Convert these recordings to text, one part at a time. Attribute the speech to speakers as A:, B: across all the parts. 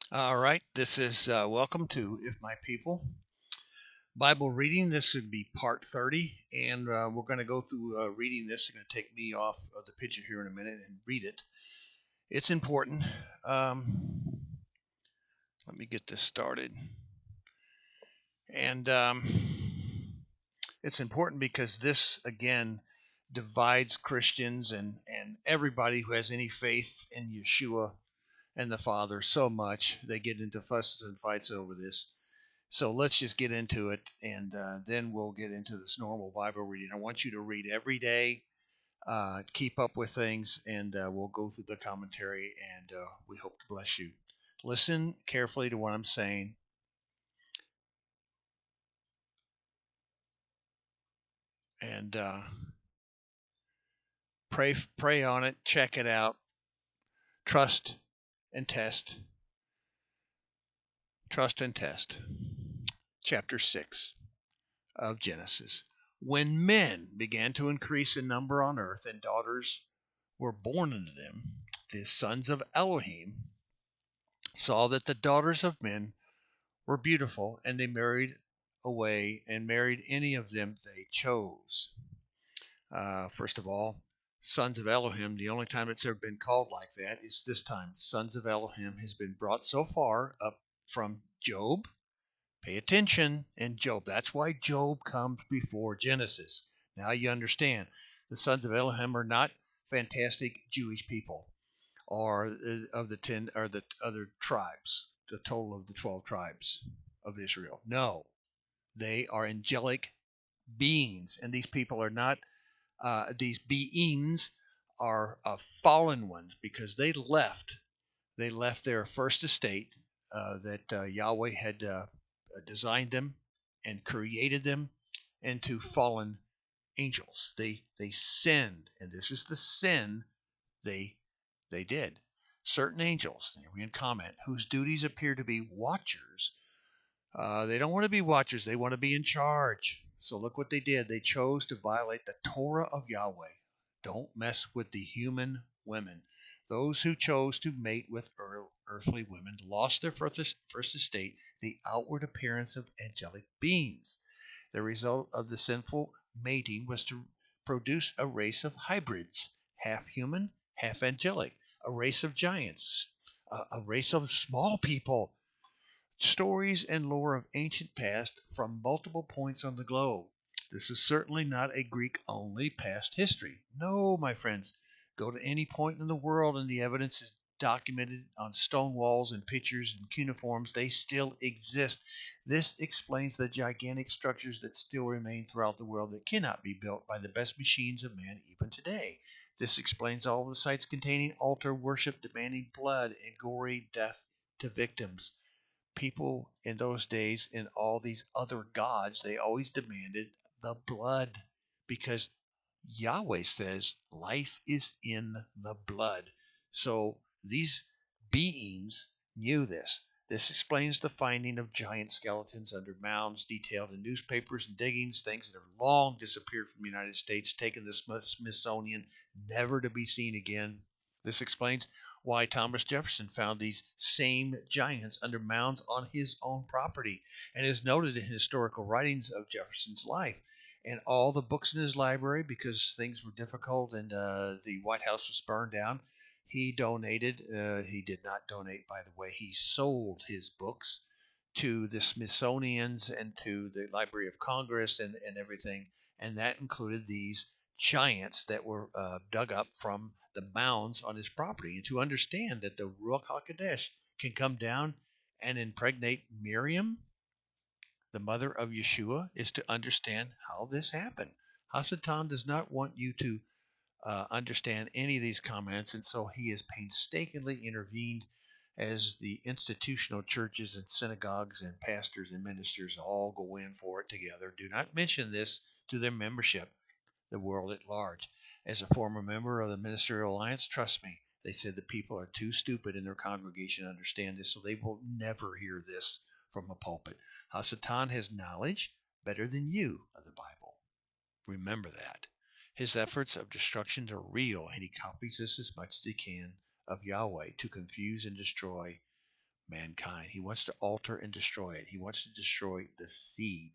A: All right, this is welcome to If My People Bible reading. This would be part 30, and we're going to go through reading this. It's going to take me off of the picture here in a minute and read it. It's important. Um, Let me get this started. And it's important because this, again, divides Christians and everybody who has any faith in Yeshua and the Father so much. They get into fusses and fights over this. So let's just get into it, and then we'll get into this normal Bible reading. I want you to read every day, keep up with things, and we'll go through the commentary, and we hope to bless you. Listen carefully to what I'm saying, and pray on it, check it out, trust and test, trust and test. Chapter 6 of Genesis. When men began to increase in number on earth, and daughters were born unto them, the sons of Elohim saw that the daughters of men were beautiful, and they married away and married any of them they chose. First of all, sons of Elohim, the only time it's ever been called like that is this time. Sons of Elohim has been brought so far up from Job. Pay attention in Job. That's why Job comes before Genesis. Now you understand. The sons of Elohim are not fantastic Jewish people or of the 10 or the other tribes, the total of the 12 tribes of Israel. No, they are angelic beings, and these people are not. These beings are fallen ones because they left. They left their first estate that Yahweh had designed them and created them into fallen angels. They sinned, and this is the sin they they did. Certain angels, here we in comment, whose duties appear to be watchers. They don't want to be watchers, they want to be in charge. So look what they did. They chose to violate the Torah of Yahweh. Don't mess with the human women. Those who chose to mate with earthly women lost their first estate, the outward appearance of angelic beings. The result of the sinful mating was to produce a race of hybrids, half human, half angelic, a race of giants, a race of small people, stories and lore of ancient past from multiple points on the globe. This is certainly not a Greek only past history. No, my friends, go to any point in the world and the evidence is documented on stone walls and pictures and cuneiforms. They still exist. This explains the gigantic structures that still remain throughout the world that cannot be built by the best machines of man even today. This explains all the sites containing altar worship demanding blood and gory death to victims. People in those days and all these other gods, they always demanded the blood because Yahweh says life is in the blood. So these beings knew this. This explains the finding of giant skeletons under mounds detailed in newspapers and diggings, things that have long disappeared from the United States, taken the Smithsonian, never to be seen again. This explains why Thomas Jefferson found these same giants under mounds on his own property and is noted in historical writings of Jefferson's life and all the books in his library because things were difficult and the White House was burned down. He donated, he did not donate, by the way, he sold his books to the Smithsonian's and to the Library of Congress and everything. And that included these giants that were dug up from the mounds on his property. And to understand that the Ruach HaKodesh can come down and impregnate Miriam, the mother of Yeshua, is to understand how this happened. Hasatan does not want you to understand any of these comments, and so he has painstakingly intervened as the institutional churches and synagogues and pastors and ministers all go in for it together. Do not mention this to their membership, the world at large. As a former member of the Ministerial Alliance, trust me, they said the people are too stupid in their congregation to understand this, so they will never hear this from a pulpit. Hasatan has knowledge better than you of the Bible. Remember that. His efforts of destruction are real, and he copies this as much as he can of Yahweh to confuse and destroy mankind. He wants to alter and destroy it. He wants to destroy the seed.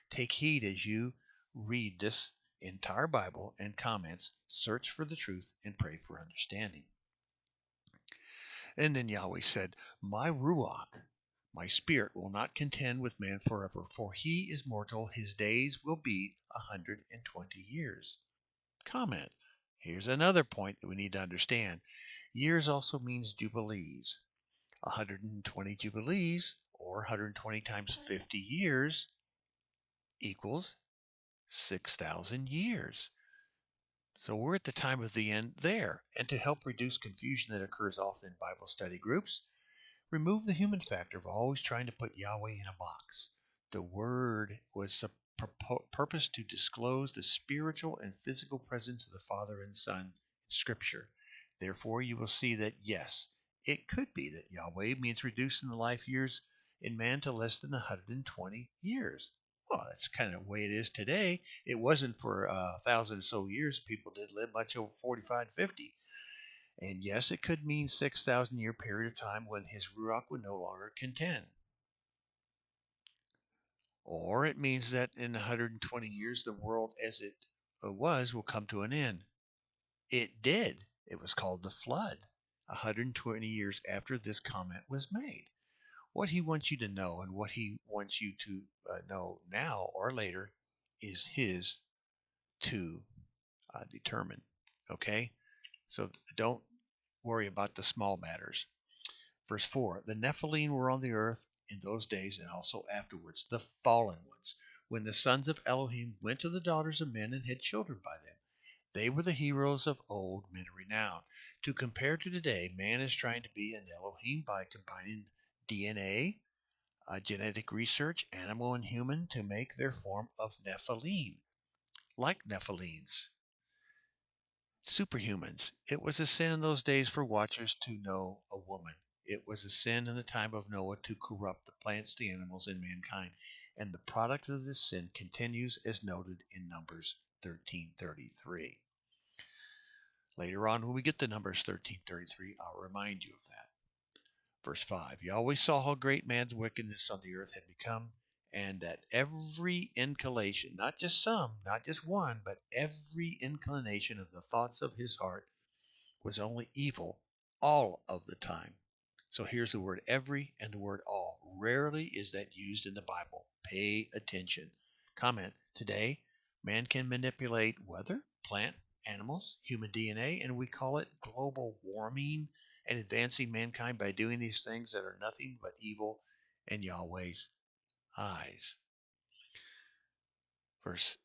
A: Take heed as you read this entire Bible and comments, search for the truth, and pray for understanding. And then Yahweh said, My Ruach, my spirit, will not contend with man forever, for he is mortal. His days will be 120 years. Comment. Here's another point that we need to understand. Years also means jubilees. 120 jubilees, or 120 times 50 years, equals 6,000 years. So we're at the time of the end there. And to help reduce confusion that occurs often in Bible study groups, remove the human factor of always trying to put Yahweh in a box. The word was purposed to disclose the spiritual and physical presence of the Father and Son in Scripture. Therefore, you will see that, yes, it could be that Yahweh means reducing the life years in man to less than 120 years. Well, that's kind of the way it is today. It wasn't for 1,000 or so years. People did live much over 45 to 50. And yes, it could mean 6,000 year period of time when his Ruach would no longer contend. Or it means that in 120 years, the world as it was will come to an end. It did. It was called the flood, 120 years after this comment was made. What he wants you to know and what he wants you to know now or later is his to determine. Okay? So don't worry about the small matters. Verse 4, the Nephilim were on the earth in those days and also afterwards, the fallen ones, when the sons of Elohim went to the daughters of men and had children by them. They were the heroes of old, men of renown. To compare to today, man is trying to be an Elohim by combining DNA, genetic research, animal and human, to make their form of Nephilim, like Nephilims, superhumans. It was a sin in those days for watchers to know a woman. It was a sin in the time of Noah to corrupt the plants, the animals, and mankind. And the product of this sin continues as noted in Numbers 13:33. Later on, when we get to Numbers 13:33, I'll remind you of that. Verse 5, Yahweh saw how great man's wickedness on the earth had become, and that every inclination, not just some, not just one, but every inclination of the thoughts of his heart was only evil all of the time. So here's the word every and the word all. Rarely is that used in the Bible. Pay attention. Comment. Today, man can manipulate weather, plant, animals, human DNA, and we call it global warming and advancing mankind by doing these things that are nothing but evil in Yahweh's eyes. Verse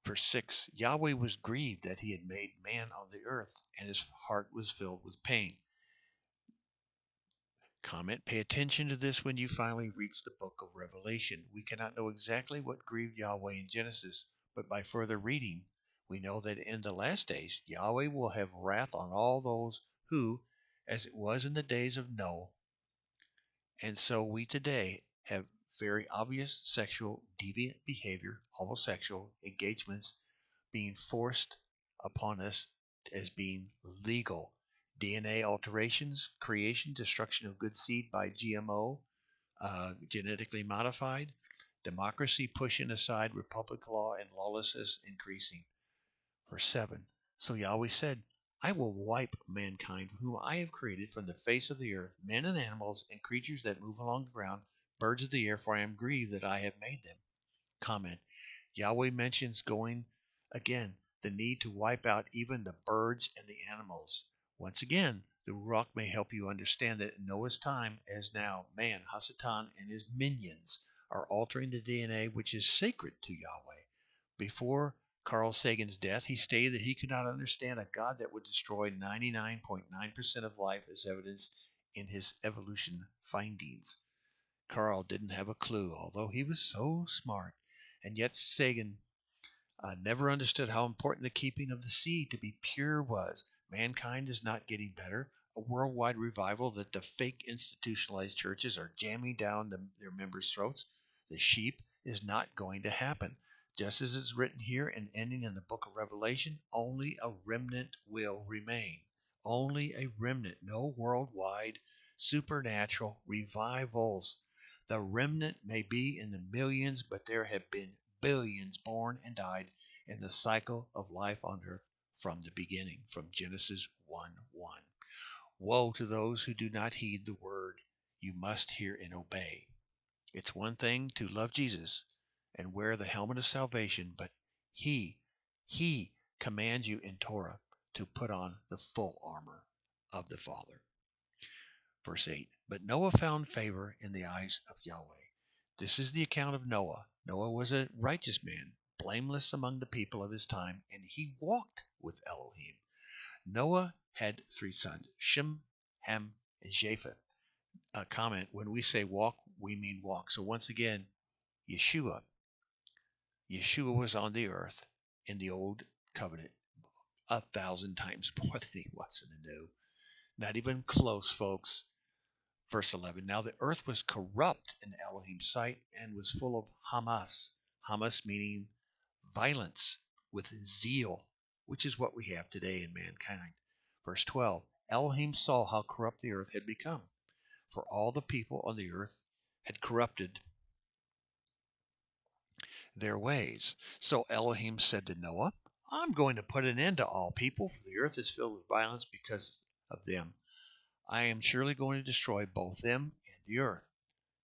A: Verse 6, Yahweh was grieved that he had made man on the earth, and his heart was filled with pain. Comment, pay attention to this when you finally reach the book of Revelation. We cannot know exactly what grieved Yahweh in Genesis, but by further reading, we know that in the last days, Yahweh will have wrath on all those who, as it was in the days of Noah, and so we today have very obvious sexual deviant behavior, homosexual engagements being forced upon us as being legal. DNA alterations, creation, destruction of good seed by GMO, genetically modified, democracy pushing aside republic law, and lawlessness increasing. Verse 7, so Yahweh said, I will wipe mankind whom I have created from the face of the earth, men and animals and creatures that move along the ground, birds of the air, for I am grieved that I have made them. Comment, Yahweh mentions going again the need to wipe out even the birds and the animals. Once again, the Ruach may help you understand that in Noah's time, as now, man, Hasatan, and his minions are altering the DNA which is sacred to Yahweh. Before Carl Sagan's death, he stated that he could not understand a God that would destroy 99.9% of life as evidenced in his evolution findings. Carl didn't have a clue, although he was so smart. And yet Sagan never understood how important the keeping of the seed to be pure was. Mankind is not getting better. A worldwide revival that the fake institutionalized churches are jamming down their members' throats. The sheep is not going to happen. Just as it's written here and ending in the book of Revelation, only a remnant will remain. Only a remnant. No worldwide supernatural revivals. The remnant may be in the millions, but there have been billions born and died in the cycle of life on earth from the beginning, from Genesis 1:1. Woe to those who do not heed the word you must hear and obey. It's one thing to love Jesus and wear the helmet of salvation, but he, he commands you in Torah to put on the full armor of the Father. Verse 8, but Noah found favor in the eyes of Yahweh. This is the account of Noah. Noah was a righteous man, blameless among the people of his time, and he walked with Elohim. Noah had 3 sons, Shem, Ham, and Japheth. A comment, when we say walk, we mean walk. So once again, Yeshua was on the earth in the old covenant 1,000 times more than he was in the new. Not even close, folks. Verse 11, now the earth was corrupt in Elohim's sight and was full of Hamas. Hamas meaning violence with zeal, which is what we have today in mankind. Verse 12, Elohim saw how corrupt the earth had become, for all the people on the earth had corrupted their ways. So Elohim said to Noah, I'm going to put an end to all people, for the earth is filled with violence because of them. I am surely going to destroy both them and the earth.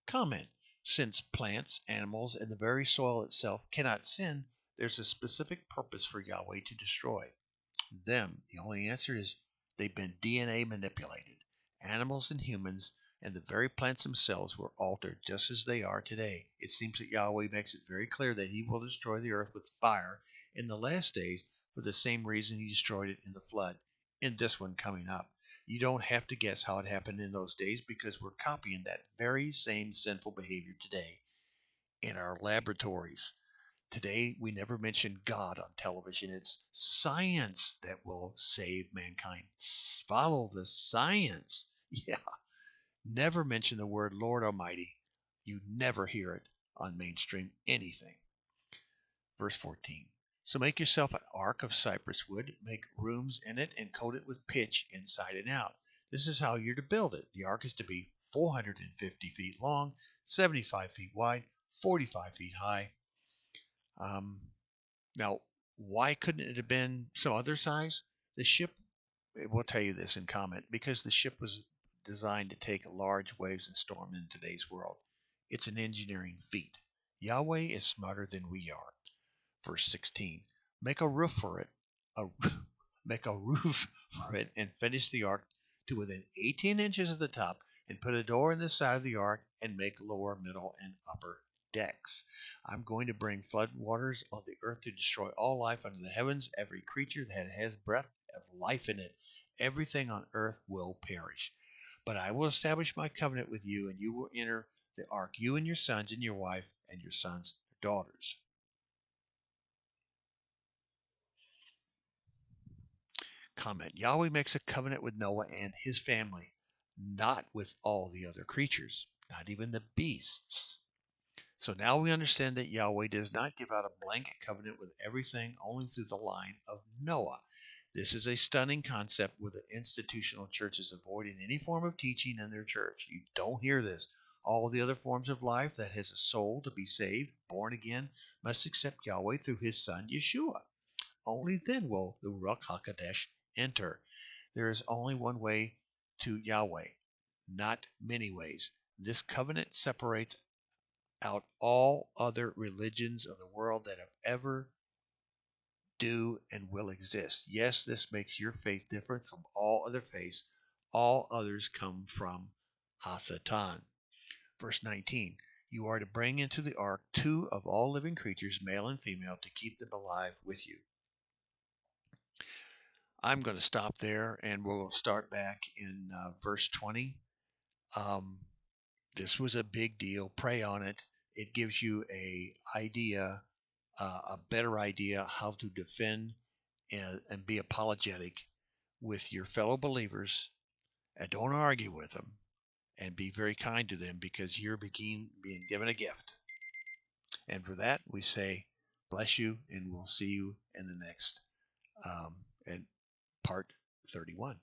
A: Comment, since plants, animals, and the very soil itself cannot sin, there's a specific purpose for Yahweh to destroy them. The only answer is they've been DNA manipulated. Animals and humans and the very plants themselves were altered just as they are today. It seems that Yahweh makes it very clear that he will destroy the earth with fire in the last days for the same reason he destroyed it in the flood, in this one coming up. You don't have to guess how it happened in those days because we're copying that very same sinful behavior today in our laboratories. Today, we never mention God on television. It's science that will save mankind. Follow the science. Yeah. Never mention the word Lord Almighty. You never hear it on mainstream anything. Verse 14. So make yourself an ark of cypress wood, make rooms in it, and coat it with pitch inside and out. This is how you're to build it. The ark is to be 450 feet long, 75 feet wide, 45 feet high. Now, why couldn't it have been some other size? The ship, we'll tell you this in comment, because the ship was designed to take large waves and storm in today's world. It's an engineering feat. Yahweh is smarter than we are. Verse 16, make a roof for it, a, make a roof for it, and finish the ark to within 18 inches of the top, and put a door in the side of the ark, and make lower, middle, and upper decks. I'm going to bring flood waters on the earth to destroy all life under the heavens, every creature that has breath of life in it. Everything on earth will perish. But I will establish my covenant with you, and you will enter the ark, you and your sons and your wife and your sons' daughters. Comment, Yahweh makes a covenant with Noah and his family, not with all the other creatures, not even the beasts. So now we understand that Yahweh does not give out a blanket covenant with everything only through the line of Noah. This is a stunning concept with the institutional churches avoiding any form of teaching in their church. You don't hear this. All the other forms of life that has a soul to be saved, born again, must accept Yahweh through his son Yeshua. Only then will the Ruach HaKodesh enter. There is only one way to Yahweh, not many ways. This covenant separates out all other religions of the world that have ever do and will exist. Yes, this makes your faith different from all other faiths. All others come from Hasatan. Verse 19, you are to bring into the ark 2 of all living creatures, male and female, to keep them alive with you. I'm going to stop there and we'll start back in verse 20. This was a big deal. Pray on it. It gives you a better idea how to defend and be apologetic with your fellow believers, and don't argue with them, and be very kind to them because you're being given a gift. And for that, we say, bless you, and we'll see you in the next in part 31.